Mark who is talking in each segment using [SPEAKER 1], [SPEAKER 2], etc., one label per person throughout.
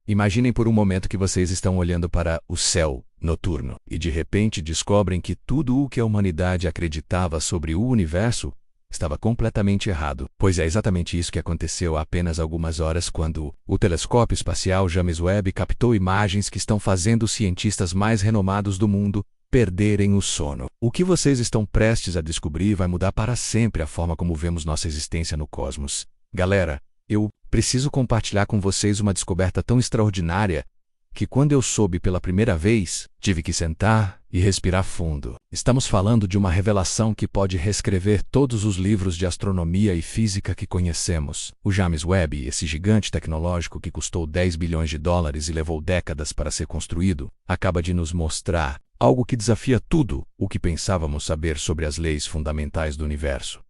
[SPEAKER 1] Imaginem por um momento que vocês estão olhando para o céu noturno e de repente descobrem que tudo o que a humanidade acreditava sobre o universo estava completamente errado, pois é exatamente isso que aconteceu há apenas algumas horas quando o telescópio espacial James Webb captou imagens que estão fazendo os cientistas mais renomados do mundo perderem o sono. O que vocês estão prestes a descobrir vai mudar para sempre a forma como vemos nossa existência no cosmos. Galera, eu preciso compartilhar com vocês uma descoberta tão extraordinária que quando eu soube pela primeira vez, tive que sentar e respirar fundo. Estamos falando de uma revelação que pode reescrever todos os livros de astronomia e física que conhecemos. O James Webb, esse gigante tecnológico que custou 10 bilhões de dólares e levou décadas para ser construído, acaba de nos mostrar algo que desafia tudo o que pensávamos saber sobre as leis fundamentais do universo.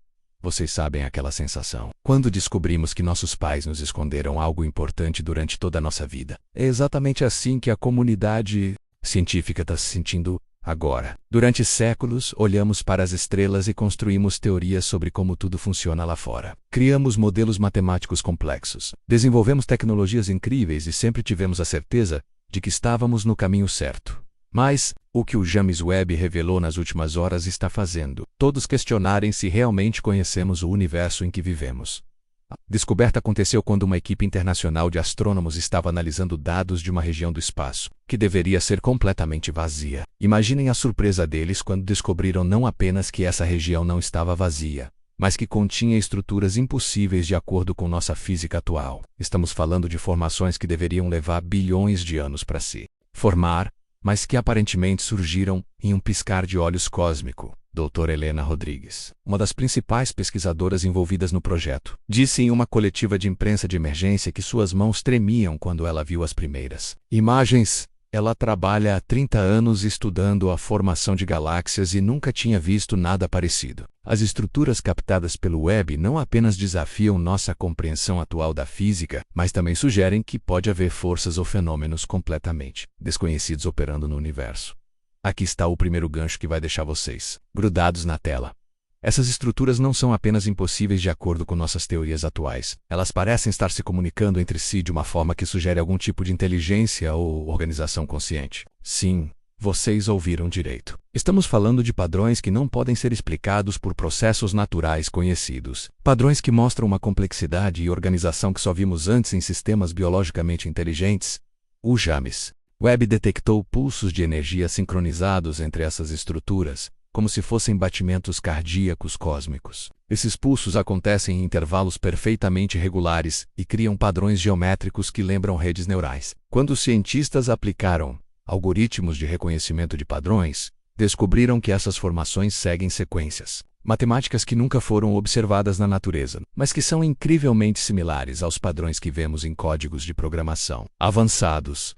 [SPEAKER 1] Vocês sabem aquela sensação quando descobrimos que nossos pais nos esconderam algo importante durante toda a nossa vida. É exatamente assim que a comunidade científica está se sentindo agora. Durante séculos, olhamos para as estrelas e construímos teorias sobre como tudo funciona lá fora. Criamos modelos matemáticos complexos, desenvolvemos tecnologias incríveis e sempre tivemos a certeza de que estávamos no caminho certo. Mas o que o James Webb revelou nas últimas horas está fazendo todos questionarem se realmente conhecemos o universo em que vivemos. A descoberta aconteceu quando uma equipe internacional de astrônomos estava analisando dados de uma região do espaço que deveria ser completamente vazia. Imaginem a surpresa deles quando descobriram não apenas que essa região não estava vazia, mas que continha estruturas impossíveis de acordo com nossa física atual. Estamos falando de formações que deveriam levar bilhões de anos para se formar, mas que aparentemente surgiram em um piscar de olhos cósmico. Dr. Helena Rodrigues, uma das principais pesquisadoras envolvidas no projeto, disse em uma coletiva de imprensa de emergência que suas mãos tremiam quando ela viu as primeiras imagens. Ela trabalha há 30 anos estudando a formação de galáxias e nunca tinha visto nada parecido. As estruturas captadas pelo Webb não apenas desafiam nossa compreensão atual da física, mas também sugerem que pode haver forças ou fenômenos completamente desconhecidos operando no universo. Aqui está o primeiro gancho que vai deixar vocês grudados na tela. Essas estruturas não são apenas impossíveis de acordo com nossas teorias atuais. Elas parecem estar se comunicando entre si de uma forma que sugere algum tipo de inteligência ou organização consciente. Sim, vocês ouviram direito. Estamos falando de padrões que não podem ser explicados por processos naturais conhecidos. Padrões que mostram uma complexidade e organização que só vimos antes em sistemas biologicamente inteligentes. O James Webb detectou pulsos de energia sincronizados entre essas estruturas, como se fossem batimentos cardíacos cósmicos. Esses pulsos acontecem em intervalos perfeitamente regulares e criam padrões geométricos que lembram redes neurais. Quando os cientistas aplicaram algoritmos de reconhecimento de padrões, descobriram que essas formações seguem sequências matemáticas que nunca foram observadas na natureza, mas que são incrivelmente similares aos padrões que vemos em códigos de programação avançados.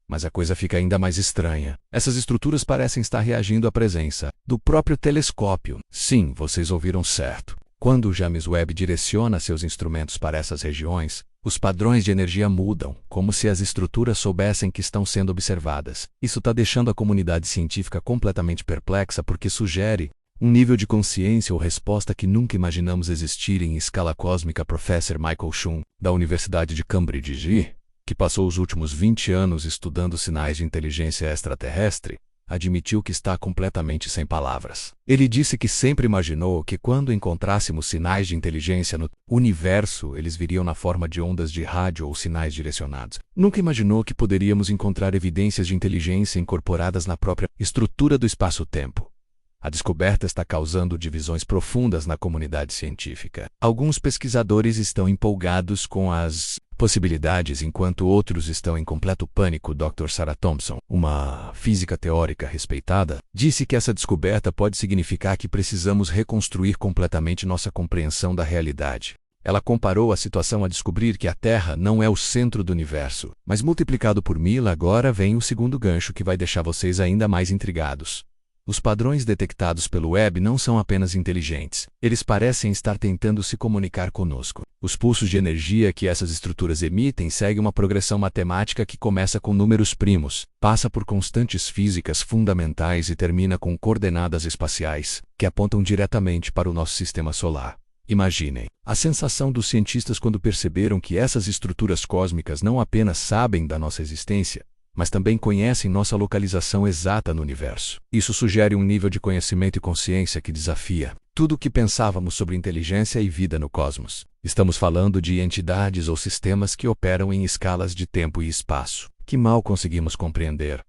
[SPEAKER 1] Mas a coisa fica ainda mais estranha. Essas estruturas parecem estar reagindo à presença do próprio telescópio. Sim, vocês ouviram certo. Quando o James Webb direciona seus instrumentos para essas regiões, os padrões de energia mudam, como se as estruturas soubessem que estão sendo observadas. Isso está deixando a comunidade científica completamente perplexa porque sugere um nível de consciência ou resposta que nunca imaginamos existir em escala cósmica. Professor Michael Shum, da Universidade de Cambridge, que passou os últimos 20 anos estudando sinais de inteligência extraterrestre, admitiu que está completamente sem palavras. Ele disse que sempre imaginou que quando encontrássemos sinais de inteligência no universo, eles viriam na forma de ondas de rádio ou sinais direcionados. Nunca imaginou que poderíamos encontrar evidências de inteligência incorporadas na própria estrutura do espaço-tempo. A descoberta está causando divisões profundas na comunidade científica. Alguns pesquisadores estão empolgados com as possibilidades, enquanto outros estão em completo pânico. Dr. Sarah Thompson, uma física teórica respeitada, disse que essa descoberta pode significar que precisamos reconstruir completamente nossa compreensão da realidade. Ela comparou a situação a descobrir que a Terra não é o centro do universo, mas multiplicado por 1000. Agora vem o segundo gancho que vai deixar vocês ainda mais intrigados. Os padrões detectados pelo Webb não são apenas inteligentes, eles parecem estar tentando se comunicar conosco. Os pulsos de energia que essas estruturas emitem seguem uma progressão matemática que começa com números primos, passa por constantes físicas fundamentais e termina com coordenadas espaciais, que apontam diretamente para o nosso sistema solar. Imaginem a sensação dos cientistas quando perceberam que essas estruturas cósmicas não apenas sabem da nossa existência, mas também conhecem nossa localização exata no universo. Isso sugere um nível de conhecimento e consciência que desafia tudo o que pensávamos sobre inteligência e vida no cosmos. Estamos falando de entidades ou sistemas que operam em escalas de tempo e espaço, que mal conseguimos compreender.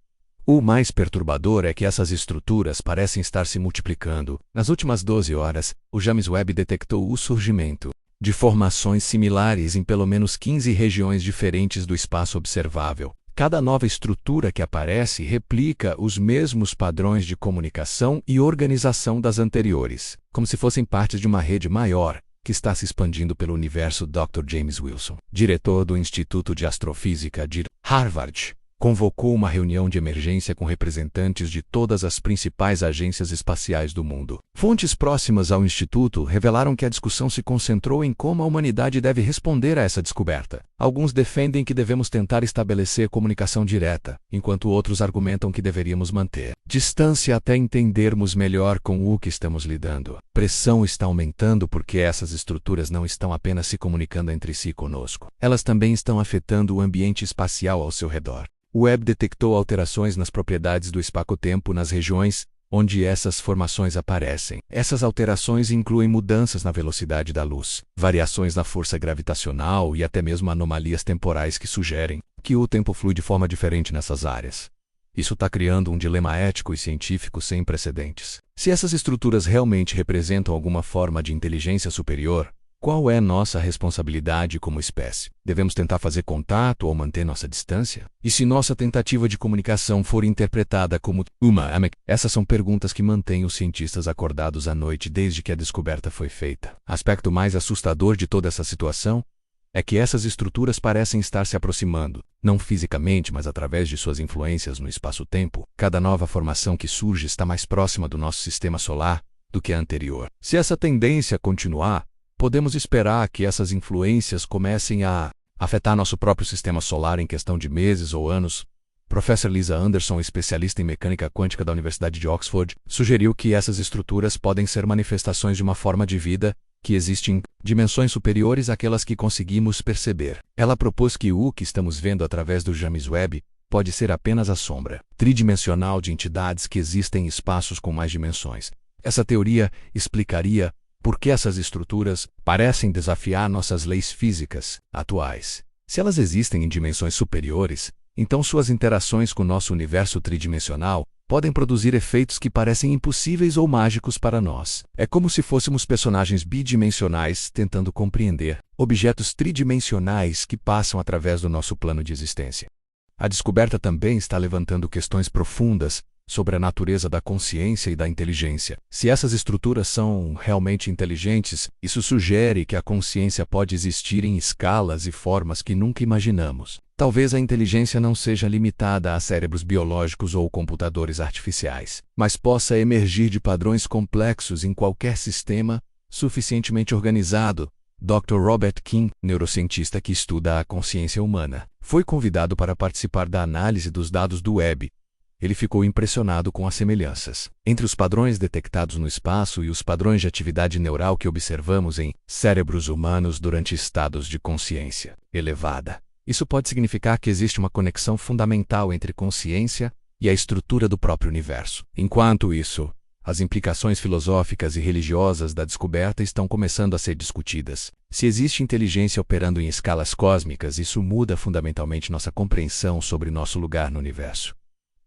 [SPEAKER 1] O mais perturbador é que essas estruturas parecem estar se multiplicando. Nas últimas 12 horas, o James Webb detectou o surgimento de formações similares em pelo menos 15 regiões diferentes do espaço observável. Cada nova estrutura que aparece replica os mesmos padrões de comunicação e organização das anteriores, como se fossem partes de uma rede maior que está se expandindo pelo universo. Dr. James Wilson, diretor do Instituto de Astrofísica de Harvard, convocou uma reunião de emergência com representantes de todas as principais agências espaciais do mundo. Fontes próximas ao Instituto revelaram que a discussão se concentrou em como a humanidade deve responder a essa descoberta. Alguns defendem que devemos tentar estabelecer comunicação direta, enquanto outros argumentam que deveríamos manter distância até entendermos melhor com o que estamos lidando. A pressão está aumentando porque essas estruturas não estão apenas se comunicando entre si conosco. Elas também estão afetando o ambiente espacial ao seu redor. O Webb detectou alterações nas propriedades do espaço-tempo nas regiões onde essas formações aparecem. Essas alterações incluem mudanças na velocidade da luz, variações na força gravitacional e até mesmo anomalias temporais que sugerem que o tempo flui de forma diferente nessas áreas. Isso está criando um dilema ético e científico sem precedentes. Se essas estruturas realmente representam alguma forma de inteligência superior, qual é nossa responsabilidade como espécie? Devemos tentar fazer contato ou manter nossa distância? E se nossa tentativa de comunicação for interpretada como uma ameaça? Essas são perguntas que mantêm os cientistas acordados à noite desde que a descoberta foi feita. O aspecto mais assustador de toda essa situação é que essas estruturas parecem estar se aproximando, não fisicamente, mas através de suas influências no espaço-tempo. Cada nova formação que surge está mais próxima do nosso sistema solar do que a anterior. Se essa tendência continuar, podemos esperar que essas influências comecem a afetar nosso próprio sistema solar em questão de meses ou anos. Professor Lisa Anderson, especialista em mecânica quântica da Universidade de Oxford, sugeriu que essas estruturas podem ser manifestações de uma forma de vida que existe em dimensões superiores àquelas que conseguimos perceber. Ela propôs que o que estamos vendo através do James Webb pode ser apenas a sombra tridimensional de entidades que existem em espaços com mais dimensões. Essa teoria explicaria por que essas estruturas parecem desafiar nossas leis físicas atuais. Se elas existem em dimensões superiores, então suas interações com nosso universo tridimensional podem produzir efeitos que parecem impossíveis ou mágicos para nós. É como se fôssemos personagens bidimensionais tentando compreender objetos tridimensionais que passam através do nosso plano de existência. A descoberta também está levantando questões profundas sobre a natureza da consciência e da inteligência. Se essas estruturas são realmente inteligentes, isso sugere que a consciência pode existir em escalas e formas que nunca imaginamos. Talvez a inteligência não seja limitada a cérebros biológicos ou computadores artificiais, mas possa emergir de padrões complexos em qualquer sistema suficientemente organizado. Dr. Robert King, neurocientista que estuda a consciência humana, foi convidado para participar da análise dos dados do Webb. Ele ficou impressionado com as semelhanças entre os padrões detectados no espaço e os padrões de atividade neural que observamos em cérebros humanos durante estados de consciência elevada. Isso pode significar que existe uma conexão fundamental entre consciência e a estrutura do próprio universo. Enquanto isso, as implicações filosóficas e religiosas da descoberta estão começando a ser discutidas. Se existe inteligência operando em escalas cósmicas, isso muda fundamentalmente nossa compreensão sobre nosso lugar no universo.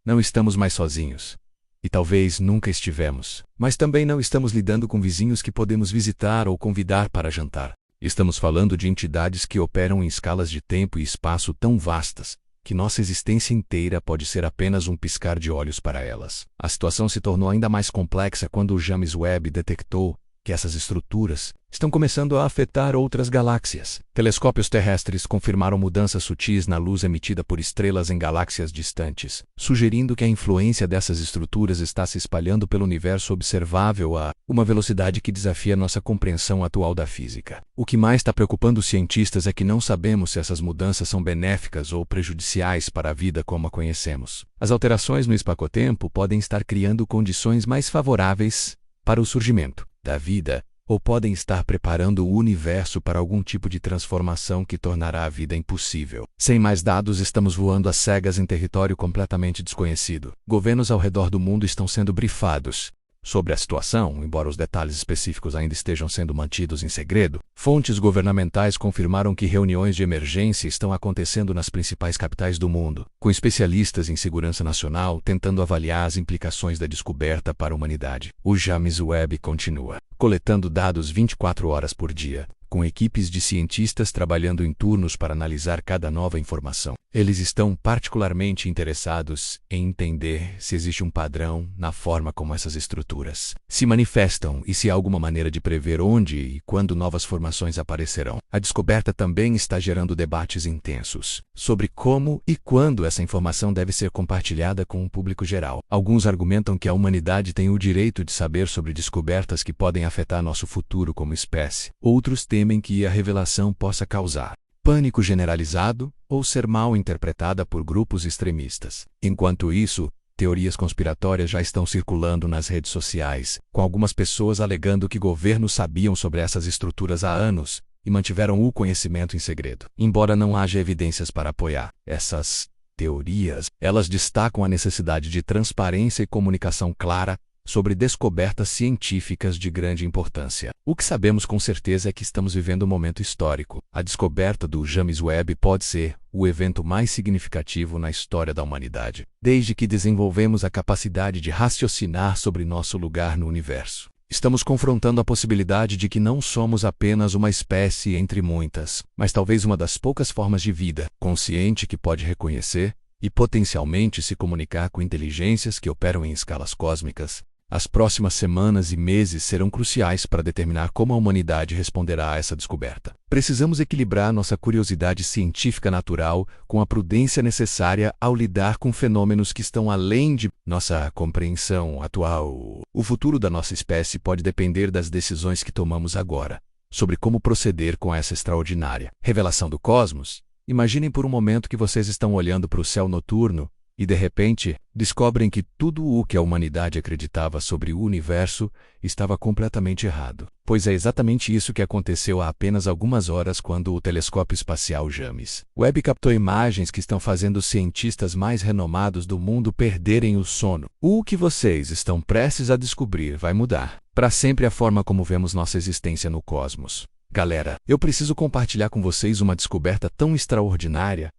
[SPEAKER 1] Não estamos mais sozinhos. E talvez nunca estivemos. Mas também não estamos lidando com vizinhos que podemos visitar ou convidar para jantar. Estamos falando de entidades que operam em escalas de tempo e espaço tão vastas que nossa existência inteira pode ser apenas um piscar de olhos para elas. A situação se tornou ainda mais complexa quando o James Webb detectou que essas estruturas estão começando a afetar outras galáxias. Telescópios terrestres confirmaram mudanças sutis na luz emitida por estrelas em galáxias distantes, sugerindo que a influência dessas estruturas está se espalhando pelo universo observável a uma velocidade que desafia nossa compreensão atual da física. O que mais está preocupando os cientistas é que não sabemos se essas mudanças são benéficas ou prejudiciais para a vida como a conhecemos. As alterações no espaço-tempo podem estar criando condições mais favoráveis para o surgimento da vida ou podem estar preparando o universo para algum tipo de transformação que tornará a vida impossível. Sem mais dados, estamos voando às cegas em território completamente desconhecido. Governos ao redor do mundo estão sendo brifados sobre a situação, embora os detalhes específicos ainda estejam sendo mantidos em segredo. Fontes governamentais confirmaram que reuniões de emergência estão acontecendo nas principais capitais do mundo, com especialistas em segurança nacional tentando avaliar as implicações da descoberta para a humanidade. O James Webb continua coletando dados 24 horas por dia, com equipes de cientistas trabalhando em turnos para analisar cada nova informação. Eles estão particularmente interessados em entender se existe um padrão na forma como essas estruturas se manifestam e se há alguma maneira de prever onde e quando novas formações aparecerão. A descoberta também está gerando debates intensos sobre como e quando essa informação deve ser compartilhada com o público geral. Alguns argumentam que a humanidade tem o direito de saber sobre descobertas que podem afetar nosso futuro como espécie. Outros temem que a revelação possa causar pânico generalizado ou ser mal interpretada por grupos extremistas. Enquanto isso, teorias conspiratórias já estão circulando nas redes sociais, com algumas pessoas alegando que governos sabiam sobre essas estruturas há anos e mantiveram o conhecimento em segredo. Embora não haja evidências para apoiar essas teorias, elas destacam a necessidade de transparência e comunicação clara sobre descobertas científicas de grande importância. O que sabemos com certeza é que estamos vivendo um momento histórico. A descoberta do James Webb pode ser o evento mais significativo na história da humanidade, desde que desenvolvemos a capacidade de raciocinar sobre nosso lugar no universo. Estamos confrontando a possibilidade de que não somos apenas uma espécie entre muitas, mas talvez uma das poucas formas de vida consciente que pode reconhecer e potencialmente se comunicar com inteligências que operam em escalas cósmicas. As próximas semanas e meses serão cruciais para determinar como a humanidade responderá a essa descoberta. Precisamos equilibrar nossa curiosidade científica natural com a prudência necessária ao lidar com fenômenos que estão além de nossa compreensão atual. O futuro da nossa espécie pode depender das decisões que tomamos agora sobre como proceder com essa extraordinária revelação do cosmos. Imaginem por um momento que vocês estão olhando para o céu noturno e, de repente, descobrem que tudo o que a humanidade acreditava sobre o universo estava completamente errado. Pois é exatamente isso que aconteceu há apenas algumas horas quando o telescópio espacial James Webb captou imagens que estão fazendo os cientistas mais renomados do mundo perderem o sono. O que vocês estão prestes a descobrir vai mudar para sempre a forma como vemos nossa existência no cosmos. Galera, eu preciso compartilhar com vocês uma descoberta tão extraordinária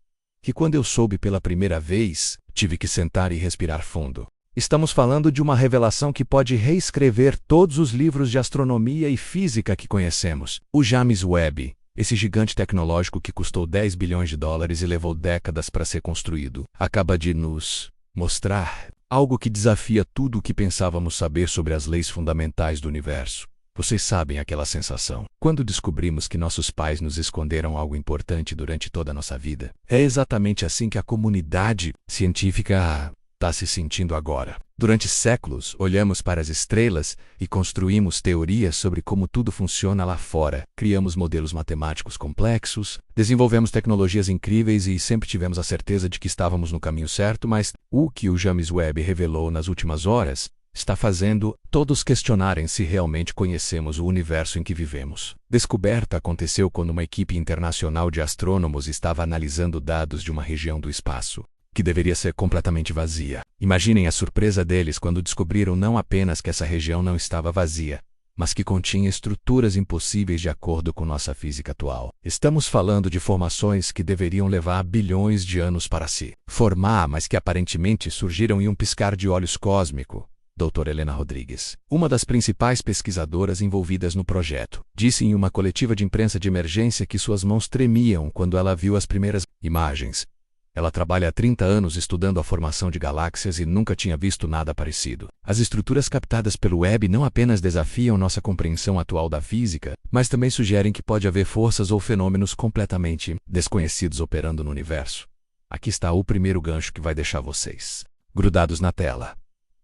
[SPEAKER 1] que quando eu soube pela primeira vez, tive que sentar e respirar fundo. Estamos falando de uma revelação que pode reescrever todos os livros de astronomia e física que conhecemos. O James Webb, esse gigante tecnológico que custou 10 bilhões de dólares e levou décadas para ser construído, acaba de nos mostrar algo que desafia tudo o que pensávamos saber sobre as leis fundamentais do universo. Vocês sabem aquela sensação quando descobrimos que nossos pais nos esconderam algo importante durante toda a nossa vida? É exatamente assim que a comunidade científica está se sentindo agora. Durante séculos, olhamos para as estrelas e construímos teorias sobre como tudo funciona lá fora. Criamos modelos matemáticos complexos, desenvolvemos tecnologias incríveis e sempre tivemos a certeza de que estávamos no caminho certo, mas o que o James Webb revelou nas últimas horas está fazendo todos questionarem se realmente conhecemos o universo em que vivemos. Descoberta aconteceu quando uma equipe internacional de astrônomos estava analisando dados de uma região do espaço que deveria ser completamente vazia. Imaginem a surpresa deles quando descobriram não apenas que essa região não estava vazia, mas que continha estruturas impossíveis de acordo com nossa física atual. Estamos falando de formações que deveriam levar bilhões de anos para se formar, mas que aparentemente surgiram em um piscar de olhos cósmico. Dra. Helena Rodrigues, uma das principais pesquisadoras envolvidas no projeto, disse em uma coletiva de imprensa de emergência que suas mãos tremiam quando ela viu as primeiras imagens. Ela trabalha há 30 anos estudando a formação de galáxias e nunca tinha visto nada parecido. As estruturas captadas pelo Webb não apenas desafiam nossa compreensão atual da física, mas também sugerem que pode haver forças ou fenômenos completamente desconhecidos operando no universo. Aqui está o primeiro gancho que vai deixar vocês grudados na tela.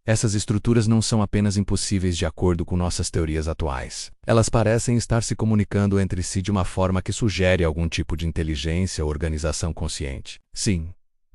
[SPEAKER 1] Essas estruturas não são apenas impossíveis de acordo com nossas teorias atuais. Elas parecem estar se comunicando entre si de uma forma que sugere algum tipo de inteligência ou organização consciente. Sim,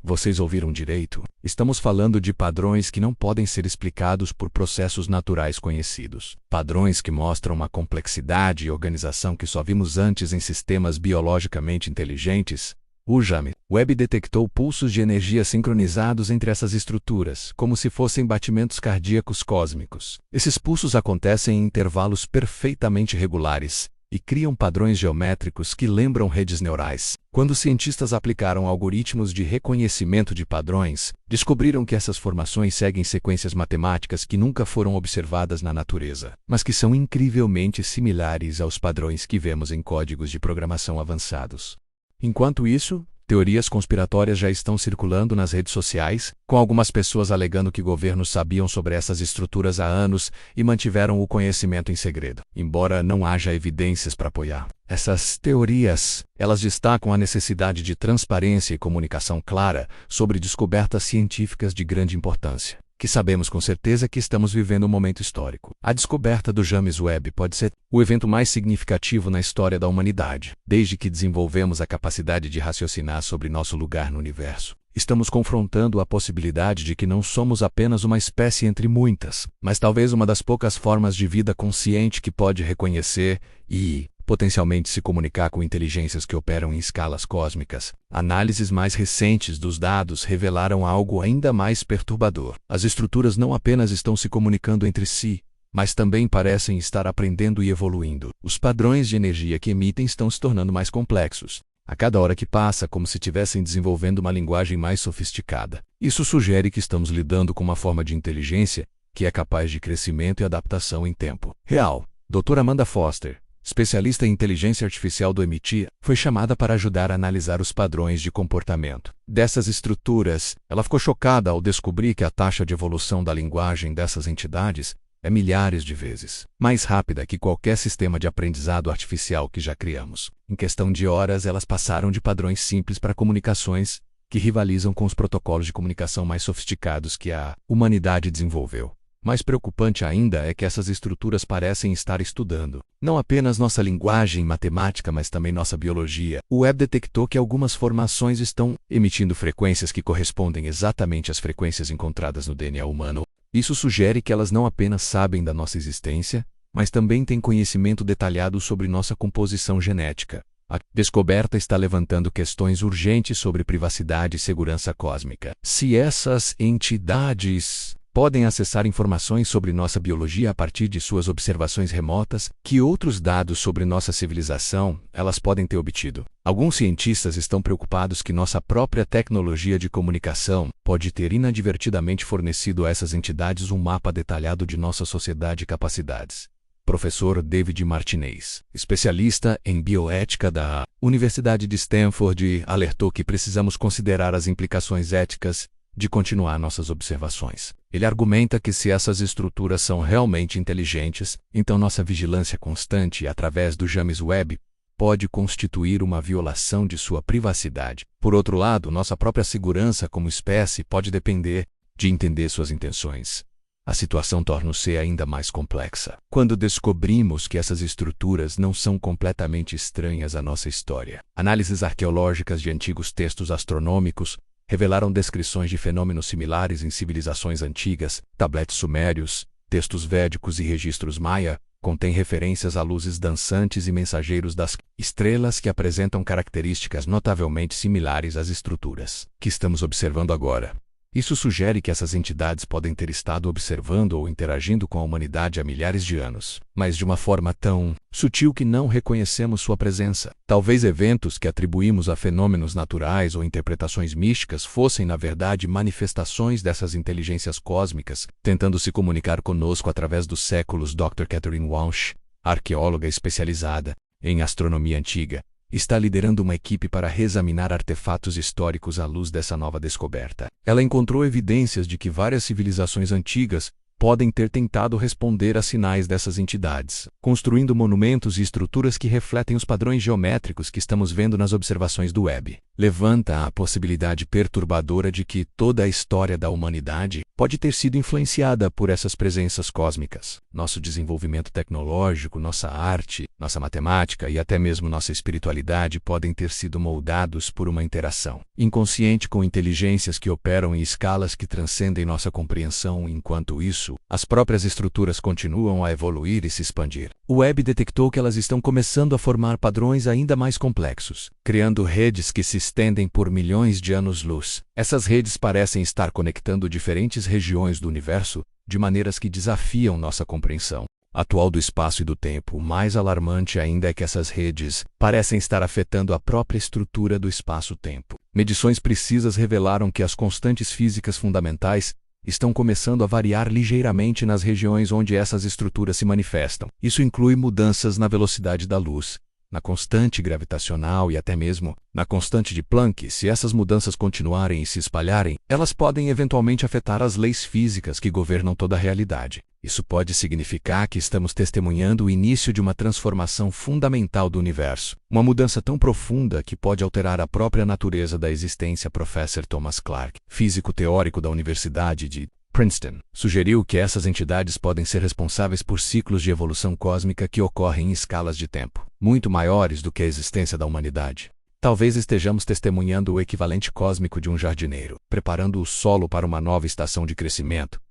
[SPEAKER 1] Vocês ouviram direito? Estamos falando de padrões que não podem ser explicados por processos naturais conhecidos. Padrões que mostram uma complexidade e organização que só vimos antes em sistemas biologicamente inteligentes. O James Webb detectou pulsos de energia sincronizados entre essas estruturas, como se fossem batimentos cardíacos cósmicos. Esses pulsos acontecem em intervalos perfeitamente regulares e criam padrões geométricos que lembram redes neurais. Quando cientistas aplicaram algoritmos de reconhecimento de padrões, descobriram que essas formações seguem sequências matemáticas que nunca foram observadas na natureza, mas que são incrivelmente similares aos padrões que vemos em códigos de programação avançados. Enquanto isso, teorias conspiratórias já estão circulando nas redes sociais, com algumas pessoas alegando que governos sabiam sobre essas estruturas há anos e mantiveram o conhecimento em segredo, embora não haja evidências para apoiar. Essas teorias, elas destacam a necessidade de transparência e comunicação clara sobre descobertas científicas de grande importância, que sabemos com certeza que estamos vivendo um momento histórico. A descoberta do James Webb pode ser o evento mais significativo na história da humanidade, desde que desenvolvemos a capacidade de raciocinar sobre nosso lugar no universo. Estamos confrontando a possibilidade de que não somos apenas uma espécie entre muitas, mas talvez uma das poucas formas de vida consciente que pode reconhecer e, potencialmente, se comunicar com inteligências que operam em escalas cósmicas. Análises mais recentes dos dados revelaram algo ainda mais perturbador. As estruturas não apenas estão se comunicando entre si, mas também parecem estar aprendendo e evoluindo. Os padrões de energia que emitem estão se tornando mais complexos a cada hora que passa, como se estivessem desenvolvendo uma linguagem mais sofisticada. Isso sugere que estamos lidando com uma forma de inteligência que é capaz de crescimento e adaptação em tempo real. Dr. Amanda Foster, especialista em inteligência artificial do MIT, foi chamada para ajudar a analisar os padrões de comportamento dessas estruturas. Ela ficou chocada ao descobrir que a taxa de evolução da linguagem dessas entidades é milhares de vezes mais rápida que qualquer sistema de aprendizado artificial que já criamos. Em questão de horas, elas passaram de padrões simples para comunicações que rivalizam com os protocolos de comunicação mais sofisticados que a humanidade desenvolveu. Mais preocupante ainda é que essas estruturas parecem estar estudando não apenas nossa linguagem matemática, mas também nossa biologia. O Webb detectou que algumas formações estão emitindo frequências que correspondem exatamente às frequências encontradas no DNA humano. Isso sugere que elas não apenas sabem da nossa existência, mas também têm conhecimento detalhado sobre nossa composição genética. A descoberta está levantando questões urgentes sobre privacidade e segurança cósmica. Se essas entidades podem acessar informações sobre nossa biologia a partir de suas observações remotas, que outros dados sobre nossa civilização elas podem ter obtido? Alguns cientistas estão preocupados que nossa própria tecnologia de comunicação pode ter inadvertidamente fornecido a essas entidades um mapa detalhado de nossa sociedade e capacidades. Professor David Martinez, especialista em bioética da Universidade de Stanford, alertou que precisamos considerar as implicações éticas de continuar nossas observações. Ele argumenta que se essas estruturas são realmente inteligentes, então nossa vigilância constante através do James Webb pode constituir uma violação de sua privacidade. Por outro lado, nossa própria segurança como espécie pode depender de entender suas intenções. A situação torna-se ainda mais complexa quando descobrimos que essas estruturas não são completamente estranhas à nossa história. Análises arqueológicas de antigos textos astronômicos revelaram descrições de fenômenos similares em civilizações antigas. Tabletes sumérios, textos védicos e registros maia contêm referências a luzes dançantes e mensageiros das estrelas que apresentam características notavelmente similares às estruturas que estamos observando agora. Isso sugere que essas entidades podem ter estado observando ou interagindo com a humanidade há milhares de anos, mas de uma forma tão sutil que não reconhecemos sua presença. Talvez eventos que atribuímos a fenômenos naturais ou interpretações místicas fossem, na verdade, manifestações dessas inteligências cósmicas, tentando se comunicar conosco através dos séculos. Dr. Catherine Walsh, arqueóloga especializada em astronomia antiga, está liderando uma equipe para reexaminar artefatos históricos à luz dessa nova descoberta. Ela encontrou evidências de que várias civilizações antigas podem ter tentado responder a sinais dessas entidades, construindo monumentos e estruturas que refletem os padrões geométricos que estamos vendo nas observações do Webb. Levanta a possibilidade perturbadora de que toda a história da humanidade pode ter sido influenciada por essas presenças cósmicas. Nosso desenvolvimento tecnológico, nossa arte, nossa matemática e até mesmo nossa espiritualidade podem ter sido moldados por uma interação inconsciente com inteligências que operam em escalas que transcendem nossa compreensão. Enquanto isso, as próprias estruturas continuam a evoluir e se expandir. O Webb detectou que elas estão começando a formar padrões ainda mais complexos, criando redes que se estendem por milhões de anos-luz. Essas redes parecem estar conectando diferentes regiões do universo de maneiras que desafiam nossa compreensão atual do espaço e do tempo. O mais alarmante ainda é que essas redes parecem estar afetando a própria estrutura do espaço-tempo. Medições precisas revelaram que as constantes físicas fundamentais estão começando a variar ligeiramente nas regiões onde essas estruturas se manifestam. Isso inclui mudanças na velocidade da luz, na constante gravitacional e até mesmo na constante de Planck. Se essas mudanças continuarem e se espalharem, elas podem eventualmente afetar as leis físicas que governam toda a realidade. Isso pode significar que estamos testemunhando o início de uma transformação fundamental do universo, uma mudança tão profunda que pode alterar a própria natureza da existência. Professor Thomas Clark, físico teórico da Universidade de Princeton, sugeriu que essas entidades podem ser responsáveis por ciclos de evolução cósmica que ocorrem em escalas de tempo muito maiores do que a existência da humanidade. Talvez estejamos testemunhando o equivalente cósmico de um jardineiro, preparando o solo para uma nova estação de crescimento.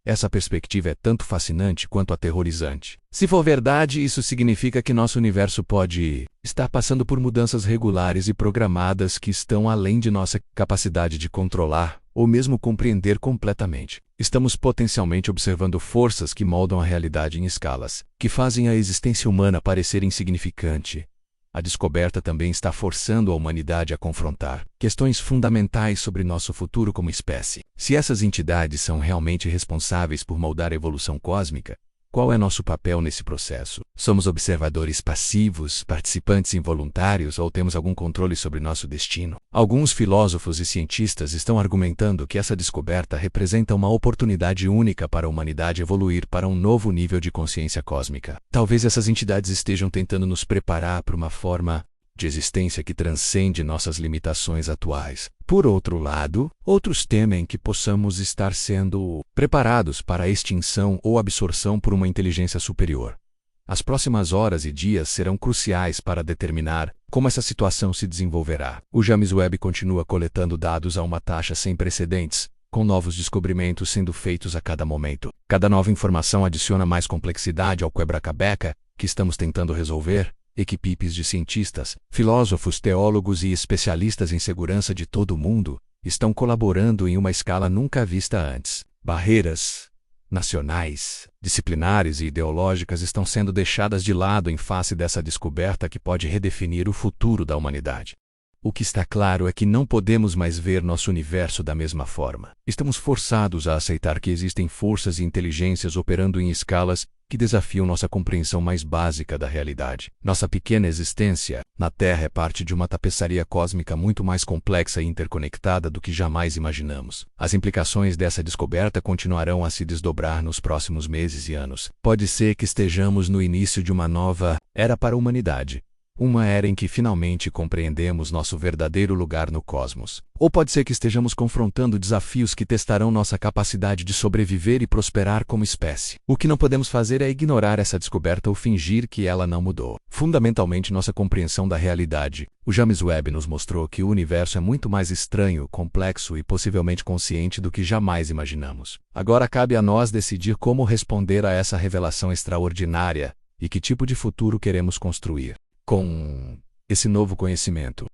[SPEAKER 1] Essa perspectiva é tanto fascinante quanto aterrorizante. Se for verdade, isso significa que nosso universo pode estar passando por mudanças regulares e programadas que estão além de nossa capacidade de controlar ou mesmo compreender completamente. Estamos potencialmente observando forças que moldam a realidade em escalas que fazem a existência humana parecer insignificante. A descoberta também está forçando a humanidade a confrontar questões fundamentais sobre nosso futuro como espécie. Se essas entidades são realmente responsáveis por moldar a evolução cósmica, qual é nosso papel nesse processo? Somos observadores passivos, participantes involuntários ou temos algum controle sobre nosso destino? Alguns filósofos e cientistas estão argumentando que essa descoberta representa uma oportunidade única para a humanidade evoluir para um novo nível de consciência cósmica. Talvez essas entidades estejam tentando nos preparar para uma forma de existência que transcende nossas limitações atuais. Por outro lado, outros temem que possamos estar sendo preparados para a extinção ou absorção por uma inteligência superior. As próximas horas e dias serão cruciais para determinar como essa situação se desenvolverá. O James Webb continua coletando dados a uma taxa sem precedentes, com novos descobrimentos sendo feitos a cada momento. Cada nova informação adiciona mais complexidade ao quebra-cabeça que estamos tentando resolver. Equipes de cientistas, filósofos, teólogos e especialistas em segurança de todo o mundo estão colaborando em uma escala nunca vista antes. Barreiras nacionais, disciplinares e ideológicas estão sendo deixadas de lado em face dessa descoberta que pode redefinir o futuro da humanidade. O que está claro é que não podemos mais ver nosso universo da mesma forma. Estamos forçados a aceitar que existem forças e inteligências operando em escalas que desafiam nossa compreensão mais básica da realidade. Nossa pequena existência na Terra é parte de uma tapeçaria cósmica muito mais complexa e interconectada do que jamais imaginamos. As implicações dessa descoberta continuarão a se desdobrar nos próximos meses e anos. Pode ser que estejamos no início de uma nova era para a humanidade. Uma era em que finalmente compreendemos nosso verdadeiro lugar no cosmos. Ou pode ser que estejamos confrontando desafios que testarão nossa capacidade de sobreviver e prosperar como espécie. O que não podemos fazer é ignorar essa descoberta ou fingir que ela não mudou fundamentalmente nossa compreensão da realidade. O James Webb nos mostrou que o universo é muito mais estranho, complexo e possivelmente consciente do que jamais imaginamos. Agora cabe a nós decidir como responder a essa revelação extraordinária e que tipo de futuro queremos construir com esse novo conhecimento.